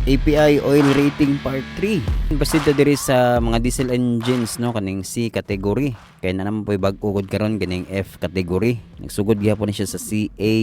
API Oil Rating Part 3. Basita diri sa mga diesel engines no kaning C category. Kaya na naman po bag-ugod karon kaning F category. Nagsugod gyapon ni siya sa CA.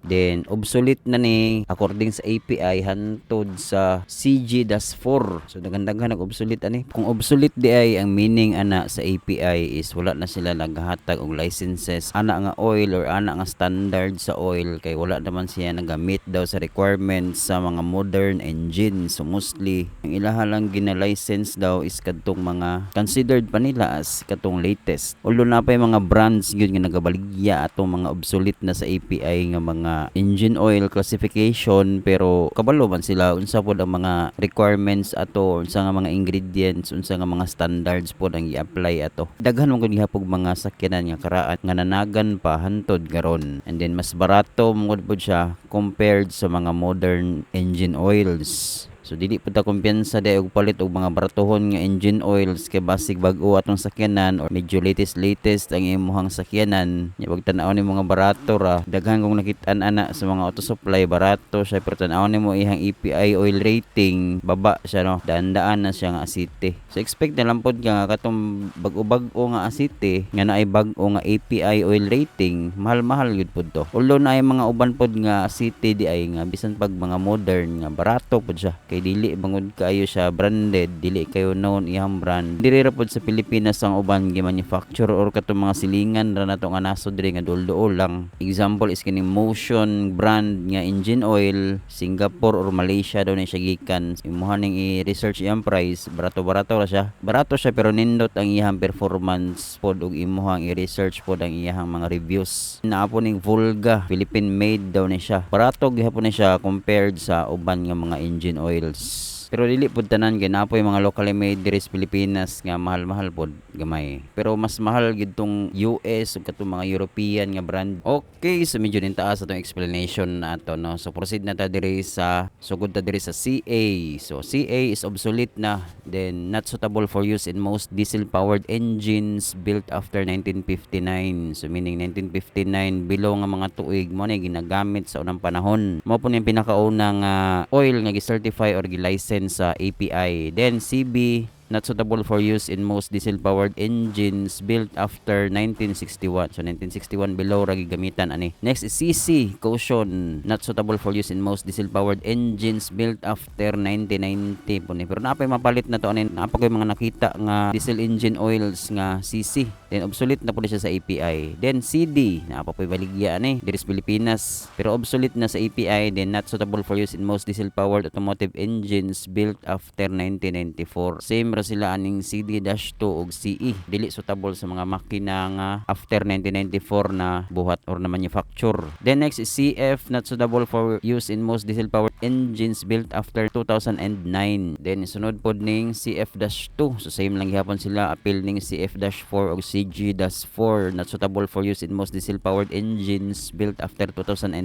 Then obsolete na ni according sa API hantod sa CG-4. So daghan-daghan nag-obsolete ani. Kung obsolete di ay ang meaning ana sa API is wala na sila naghatag og licenses ana nga oil or ana nga standard sa oil kay wala naman siya nagamit daw sa requirements sa mga modern engine. So mostly ang ilaha lang gina-license daw is kadtong mga considered pa nila as katong latest. Although na pa yung mga brands yun nga nagabaligya atong mga obsolete na sa API nga mga engine oil classification, pero kabalo man sila unsa pod ang mga requirements ato, unsa nga mga ingredients, unsa nga mga standards pod ang i-apply ato. Daghan man gud gihapog mga sakyanan nga karaan nga nanagan pa hantod karon, and then mas barato mo pod siya compared sa mga modern engine oils. So dili pud ta kumpiyansa di og palit og mga baratohon nga engine oils kay basig bag-o atong sakyanan or medyo latest ang imong sakyanan. Nya pag tan-aw ni mga barato ra, daghan kong nakit-an ana sa mga auto supply barato siya, pero tan-aw nimo ihang API oil rating baba siya no. Daan-daan na siya nga asite. So expect na lang pod nga katong bag-o nga asite nga naay bag-o nga API oil rating, mahal-mahal gyud pud to. Although naay mga uban pod nga asite di ay nga bisan pag mga modern nga barato pod siya. Kay dili bangod kayo siya branded, dili kayo known iyang brand. Diri ra pod sa Pilipinas ang uban gi manufacture or katong mga silingan ra nato nga nasod diri nga dulduol lang. Example is kining Motion brand nga engine oil, Singapore or Malaysia daw ni siya gikan. Imuha ning i-research iyang price, barato-barato ra siya. Barato siya pero nindot ang iyang performance pod ug imuhang i-research pod ang iyang mga reviews. Naa po ning Volga, Philippine made daw ni siya. Barato gihapon ni siya compared sa uban nga mga engine oil. Pero dili pud tanan kay napoy mga locally made diri sa Pilipinas nga mahal-mahal pod gamay. Pero mas mahal gid tong US ug katong mga European nga brand. Okay, so medyo din taas atong explanation nato no. So proceed na ta diri sa sugod ta diri sa CA. So CA is obsolete na, then not suitable for use in most diesel powered engines built after 1959. So meaning 1959 below nga mga tuig mo na ginagamit sa unang panahon. Mao po ni pinakaunang oil nga gi-certify or gi-license sa API. Then CB, not suitable for use in most diesel-powered engines built after 1961. So 1961 below ra gigamitan ani. Next is CC, caution, not suitable for use in most diesel-powered engines built after 1990 po ni. Pero napay mapalit na to ani, napay mga nakita nga diesel engine oils nga CC. Then obsolete na po siya sa API. Then CD, napay baligya ani diri sa Pilipinas, pero obsolete na sa API. Then not suitable for use in most diesel-powered automotive engines built after 1994. Same sila aning CD-2 ug CE, dili suitable sa mga makina nga after 1994 na buhat or na manufacture. Then next is CF, not suitable for use in most diesel powered engines built after 2009. Then sunod pod ning CF-2, so same lang gihapon sila, appeal ning CF-4 ug CG-4, not suitable for use in most diesel powered engines built after 2009.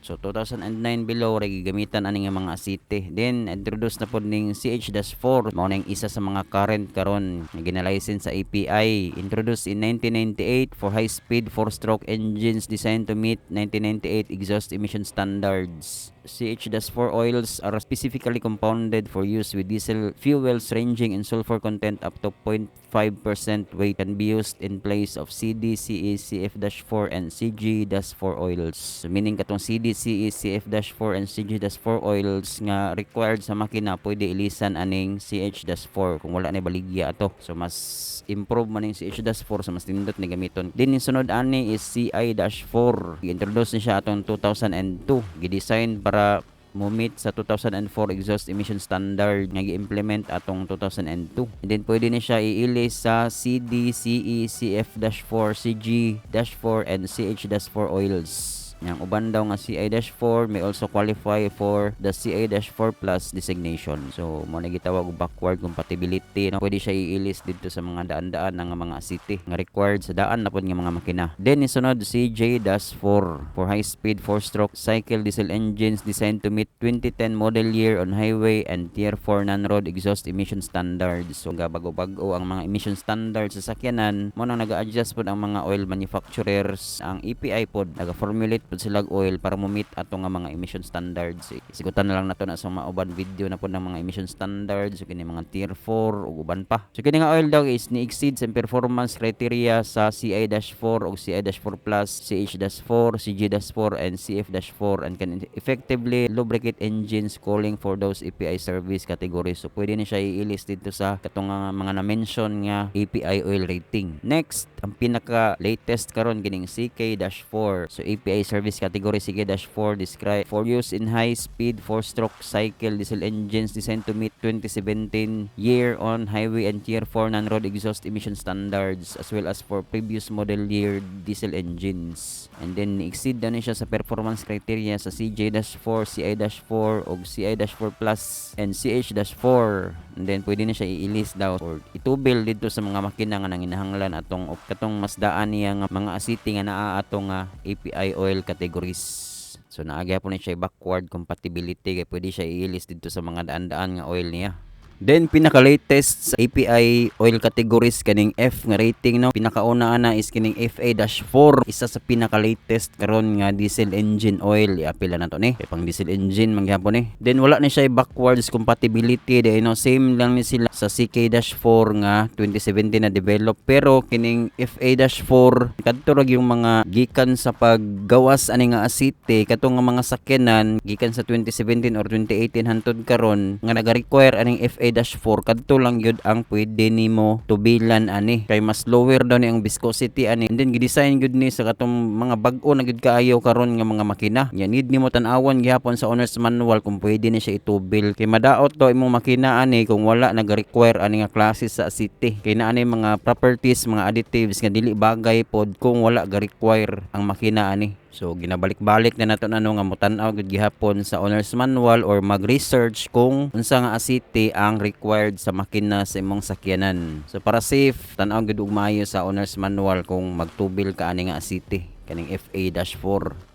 So 2009 below ra gigamitan ani nga mga asite. Then introduce na pod ning CH-4, mao ning isa sa mga current karon nga gina-license sa API. Introduced in 1998 for high-speed 4-stroke engines designed to meet 1998 exhaust emission standards. CH-4 oils are specifically compounded for use with diesel fuels ranging in sulfur content up to 0.5% weight, can be used in place of CD, CE, CF-4 and CG-4 oils. So, meaning katong CD, CE, CF-4 and CG-4 oils nga required sa makina pwede ilisan aning CH-4 kung wala na baligya ato. So mas improve man ning CH-4 sa mas tindot ni gamiton. Din yung sunod ani is CI-4. Gi-introduce ni siya atong 2002. Gi-design para mo-meet sa 2004 exhaust emission standard nga gi-implement atong 2002. And then pwede ni siya iilis sa CD, CE, CF-4, CG-4 and CH-4 oils. Yang uban daw nga CI-4 may also qualify for the CI-4 plus designation. So mo na gitawag og backward compatibility no. Pwede siya iilis dito sa mga daan-daan nga mga asite nga required sa daan na pod nga mga makina. Then isunod CJ-4 for high speed 4-stroke cycle diesel engines designed to meet 2010 model year on highway and tier 4 non-road exhaust emission standards. So bago-bago ang mga emission standards sa sakyanan, mo nang naga-adjust pod ang mga oil manufacturers. Ang EPI pod naga-formulate po sila oil para mo meet ato nga mga emission standards. Sigutan na lang nato na sa mga uban video na po ng mga emission standards, so kini mga tier 4 ug uban pa. So kini nga oil daw is ni-exceed sa performance criteria sa CI-4 o CI-4 Plus, CH-4, CG-4 and CF-4 and can effectively lubricate engines calling for those API service categories. So pwede ni siya i-list dito sa katong mga na-mention nga API oil rating. Next, ang pinaka latest karon gining CK-4. So API service category CK-4 describe for use in high speed 4-stroke cycle diesel engines designed to meet 2017 year on highway and tier 4 non-road exhaust emission standards as well as for previous model year diesel engines. And then exceed na siya sa performance criteria sa CJ-4, CI-4 o CI-4 Plus and CH-4. And then pwede na siya i-list daw or itubil dito sa mga makina nga nang inahanglan atong katong mas daan niya nga mga asiti nga naa atong API oil categories. So naagya po na siya backward compatibility kay pwede siya i-list dito sa mga daan-daan nga oil niya. Then pinaka-latest sa API oil categories kaning F nga rating no. Pinakauna na is kining FA-4, isa sa pinaka-latest karon nga diesel engine oil. Iapila na to ni. Kay pang diesel engine mangyapon ni. Then wala ni siya backwards compatibility de no, same lang ni sila sa CK-4 nga 2017 na develop. Pero kining FA-4 kadto ra yung mga gikan sa paggawas ani nga asite katong nga mga sakyanan gikan sa 2017 or 2018 hantud karon nga naga-require aning FA-4 kadto lang yun ang pwede nimo tubilan ani kay mas lower daw ni ang viscosity ani and then gidesign gud ni sa katong mga bag-o na gud kaayo karon nga mga makina ya need nimo tan-awon gihapon sa owner's manual kung pwede ni siya itubil kay madaot daw imong makina ani kung wala nag-require ani nga klase sa city kay naa ni mga properties mga additives nga dili bagay pod kung wala ga-require ang makina ani. So ginabalik-balik na nato nga mutan-aw gud gihapon sa owner's manual or mag-research kung unsa nga asiti ang required sa makina sa imong sakyanan. So para safe, tan-aw gud og maayo sa owner's manual kung magtubil ka ani nga asiti kaning FA-4.